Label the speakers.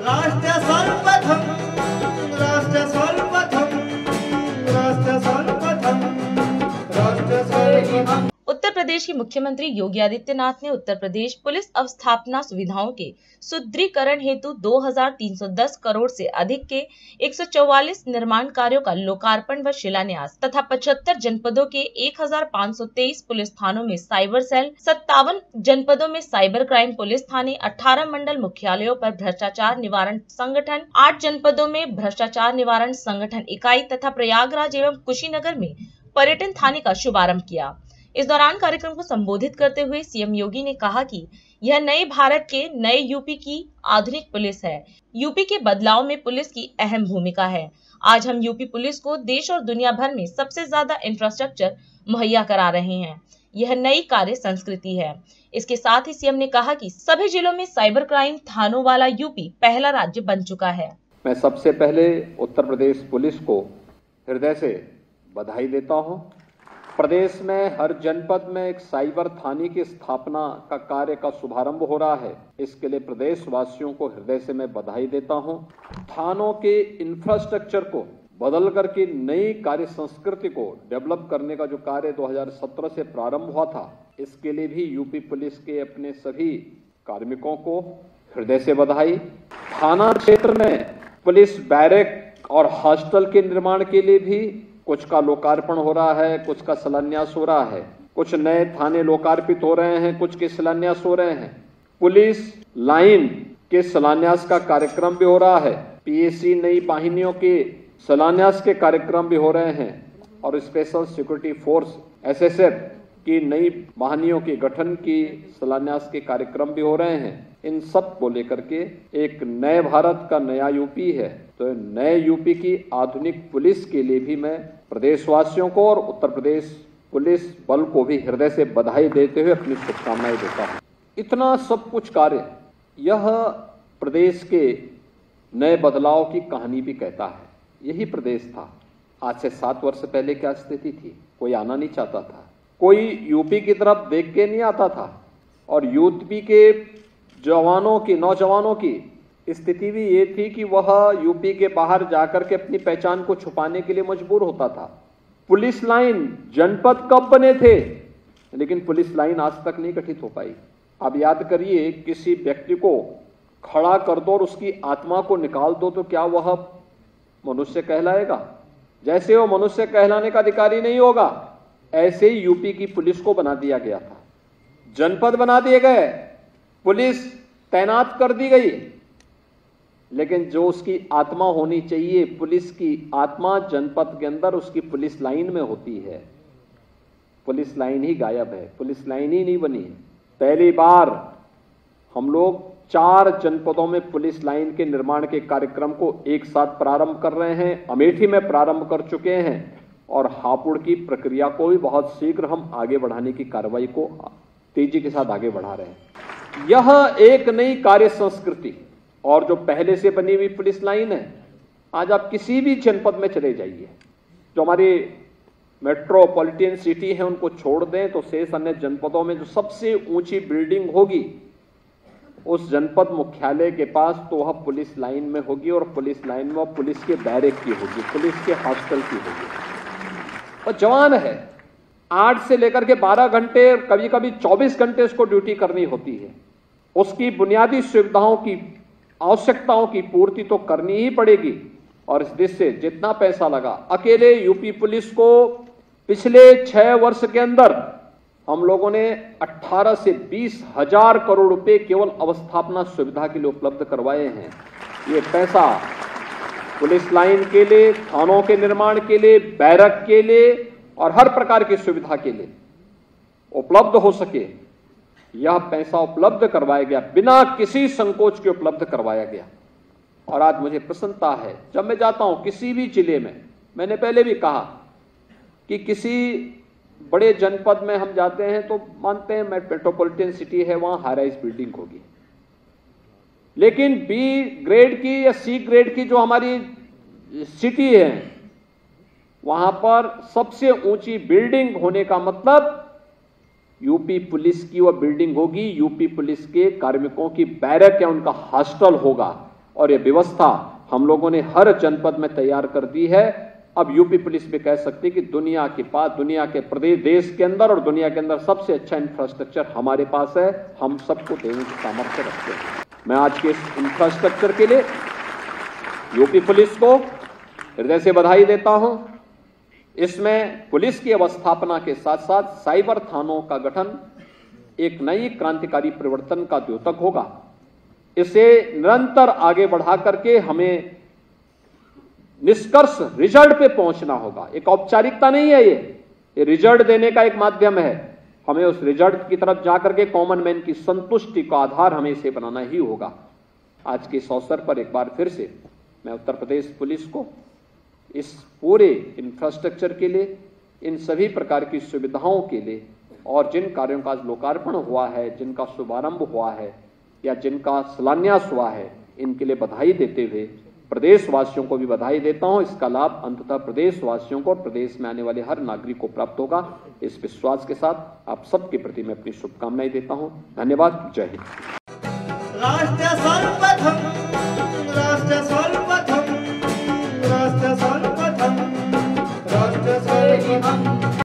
Speaker 1: राष्ट्र सर्वप्रथम, राष्ट्र सर्वप्रथम, राष्ट्र सर्वप्रथम, राष्ट्र सर्वप्रथम।
Speaker 2: उत्तर प्रदेश के मुख्यमंत्री योगी आदित्यनाथ ने उत्तर प्रदेश पुलिस अवस्थापना सुविधाओं के सुदृढ़ीकरण हेतु 2310 करोड़ से अधिक के 144 निर्माण कार्यों का लोकार्पण व शिलान्यास तथा 75 जनपदों के 1523 पुलिस थानों में साइबर सेल, 57 जनपदों में साइबर क्राइम पुलिस थाने, 18 मंडल मुख्यालयों पर भ्रष्टाचार निवारण संगठन, 8 जनपदों में भ्रष्टाचार निवारण संगठन इकाई तथा प्रयागराज एवं कुशीनगर में पर्यटन थाने का शुभारंभ किया। इस दौरान कार्यक्रम को संबोधित करते हुए सीएम योगी ने कहा कि यह नए भारत के नए यूपी की आधुनिक पुलिस है। यूपी के बदलाव में पुलिस की अहम भूमिका है। आज हम यूपी पुलिस को देश और दुनिया भर में सबसे ज्यादा इंफ्रास्ट्रक्चर मुहैया करा रहे हैं। यह नई कार्य संस्कृति है। इसके साथ ही सीएम ने कहा कि सभी जिलों में साइबर क्राइम थानों वाला यूपी पहला राज्य बन चुका है।
Speaker 3: मैं सबसे पहले उत्तर प्रदेश पुलिस को हृदय से बधाई देता हूं। प्रदेश में हर जनपद में एक साइबर थाने की स्थापना का कार्य का शुभारंभ हो रहा है। इसके लिए प्रदेश वासियों को हृदय से मैं बधाई देता हूं। थानों के इंफ्रास्ट्रक्चर को बदल करके नई कार्य संस्कृति को डेवलप करने का जो कार्य 2017 से प्रारंभ हुआ था, इसके लिए भी यूपी पुलिस के अपने सभी कार्मिकों को हृदय से बधाई। थाना क्षेत्र में पुलिस बैरक और हॉस्टल के निर्माण के लिए भी कुछ का लोकार्पण हो रहा है, कुछ का शिलान्यास हो रहा है, कुछ नए थाने लोकार्पित हो रहे हैं, कुछ के शिलान्यास हो रहे हैं। पुलिस लाइन के शिलान्यास का कार्यक्रम भी हो रहा है। पीएसी नई वाहिनियों के शिलान्यास के कार्यक्रम भी हो रहे हैं और स्पेशल सिक्योरिटी फोर्स एसएसएफ की नई वाहिनियों के गठन की शिलान्यास के कार्यक्रम भी हो रहे हैं। इन सब को लेकर के एक नए भारत का नया यूपी है। तो नए यूपी की आधुनिक पुलिस के लिए भी मैं प्रदेशवासियों को और उत्तर प्रदेश पुलिस बल को भी हृदय से बधाई देते हुए अपनी शुभकामनाएं देता हूं। इतना सब कुछ कार्य यह प्रदेश के नए बदलाव की कहानी भी कहता है। यही प्रदेश था। आज से 7 वर्ष पहले क्या स्थिति थी? कोई आना नहीं चाहता था, कोई यूपी की तरफ देख के नहीं आता था और यूपी के नौजवानों की स्थिति भी ये थी कि वह यूपी के बाहर जाकर के अपनी पहचान को छुपाने के लिए मजबूर होता था। पुलिस लाइन जनपद कब बने थे, लेकिन पुलिस लाइन आज तक नहीं गठित हो पाई। अब याद करिए, किसी व्यक्ति को खड़ा कर दो और उसकी आत्मा को निकाल दो तो क्या वह मनुष्य कहलाएगा? जैसे वो मनुष्य कहलाने का अधिकारी नहीं होगा, ऐसे ही यूपी की पुलिस को बना दिया गया था। जनपद बना दिए गए, पुलिस तैनात कर दी गई, लेकिन जो उसकी आत्मा होनी चाहिए, पुलिस की आत्मा जनपद के अंदर उसकी पुलिस लाइन में होती है। पुलिस लाइन ही गायब है, पुलिस लाइन ही नहीं बनी है। पहली बार हम लोग 4 जनपदों में पुलिस लाइन के निर्माण के कार्यक्रम को एक साथ प्रारंभ कर रहे हैं। अमेठी में प्रारंभ कर चुके हैं और हापुड़ की प्रक्रिया को भी बहुत शीघ्र हम आगे बढ़ाने की कार्रवाई को तेजी के साथ आगे बढ़ा रहे हैं। यह एक नई कार्य संस्कृति और जो पहले से बनी हुई पुलिस लाइन है, आज आप किसी भी जनपद में चले जाइए, जो हमारी मेट्रोपॉलिटन सिटी है उनको छोड़ दें तो शेष अन्य जनपदों में जो सबसे ऊंची बिल्डिंग होगी उस जनपद मुख्यालय के पास तो वह पुलिस लाइन में होगी और पुलिस लाइन में वह पुलिस के बैरक की होगी, पुलिस के हॉस्टल की होगी। और जवान है, 8 से लेकर के 12 घंटे, कभी कभी 24 घंटे उसको ड्यूटी करनी होती है। उसकी बुनियादी सुविधाओं की, आवश्यकताओं की पूर्ति तो करनी ही पड़ेगी। और इस देश से जितना पैसा लगा, अकेले यूपी पुलिस को पिछले 6 वर्ष के अंदर हम लोगों ने 18 से 20 हजार करोड़ रुपए केवल अवस्थापना सुविधा के लिए उपलब्ध करवाए हैं। ये पैसा पुलिस लाइन के लिए, थानों के निर्माण के लिए, बैरक के लिए और हर प्रकार की सुविधा के लिए उपलब्ध हो सके, यह पैसा उपलब्ध करवाया गया, बिना किसी संकोच के उपलब्ध करवाया गया। और आज मुझे प्रसन्नता है, जब मैं जाता हूं किसी भी जिले में, मैंने पहले भी कहा कि किसी बड़े जनपद में हम जाते हैं तो मानते हैं मेट्रोपॉलिटन सिटी है, वहां हाई राइज बिल्डिंग होगी, लेकिन बी ग्रेड की या सी ग्रेड की जो हमारी सिटी है, वहां पर सबसे ऊंची बिल्डिंग होने का मतलब यूपी पुलिस की वह बिल्डिंग होगी, यूपी पुलिस के कार्मिकों की बैरक या उनका हॉस्टल होगा। और ये व्यवस्था हम लोगों ने हर जनपद में तैयार कर दी है। अब यूपी पुलिस भी कह सकती है कि दुनिया के प्रदेश, देश के अंदर और दुनिया के अंदर सबसे अच्छा इंफ्रास्ट्रक्चर हमारे पास है। हम सबको देने की सामर्थ्य रखते हैं। मैं आज के इस इंफ्रास्ट्रक्चर के लिए यूपी पुलिस को हृदय से बधाई देता हूं। इसमें पुलिस की अवस्थापना के साथ साथ साइबर थानों का गठन एक नई क्रांतिकारी परिवर्तन का द्योतक होगा। इसे निरंतर आगे बढ़ा करके हमें निष्कर्ष रिजल्ट पे पहुंचना होगा। एक औपचारिकता नहीं है, ये रिजल्ट देने का एक माध्यम है। हमें उस रिजल्ट की तरफ जाकर के कॉमन मैन की संतुष्टि का आधार हमें इसे बनाना ही होगा। आज के इस अवसर पर एक बार फिर से मैं उत्तर प्रदेश पुलिस को इस पूरे इंफ्रास्ट्रक्चर के लिए, इन सभी प्रकार की सुविधाओं के लिए और जिन कार्यों का लोकार्पण हुआ है, जिनका शुभारंभ हुआ है या जिनका शिलान्यास हुआ है, इनके लिए बधाई देते हुए प्रदेशवासियों को भी बधाई देता हूं। इसका लाभ अंततः प्रदेशवासियों को और प्रदेश में आने वाले हर नागरिक को प्राप्त होगा। इस विश्वास के साथ आप सबके प्रति मैं अपनी शुभकामनाएं देता हूं। धन्यवाद। जय हिंद।
Speaker 1: राष्ट्र सर्वप्रथम